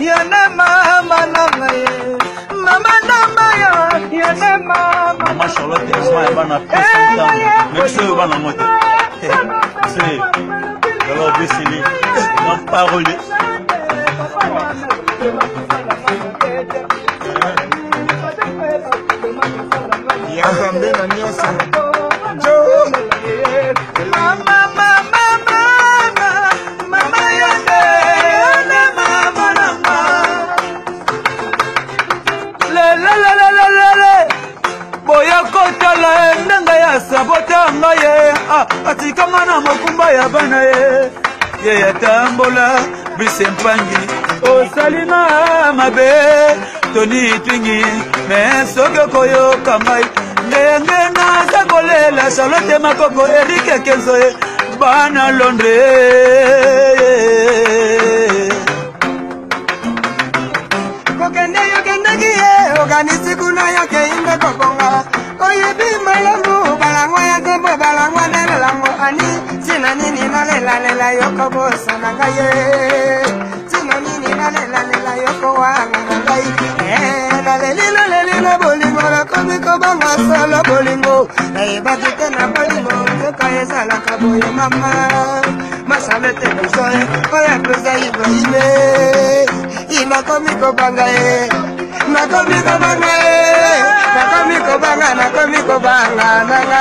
yana mama nanga ye mama namba yana mama Mama Charlotte Esma bana pesa même bana moto c'est alors Bessili non parole Yakambe na nyasa mama yande mama namba le boya kotala ndanga ya sabota ngaye atikanga na makumba ya bana ye yatambola bisempangi osalina mabe toni twingi mesoke koyo kamai ndenge naza kolela Charlotte Makoko Eric Kenzo bana Londres kokende yokendeki oganisi kuna yake imbe kokonga oyebi malangu balangwa yake bo balangwa nelelango ani tina nini nalelela yoko bosa nangaye tina nini nalelela yoko wanga nangaye nalelila bolingo nakomiko banga solo bolingo nayebaki te na bolingo nzoka ezalaka boye mama Charlotte bisoe oya pesa iboime nakomiko banga nakomiko banga nanga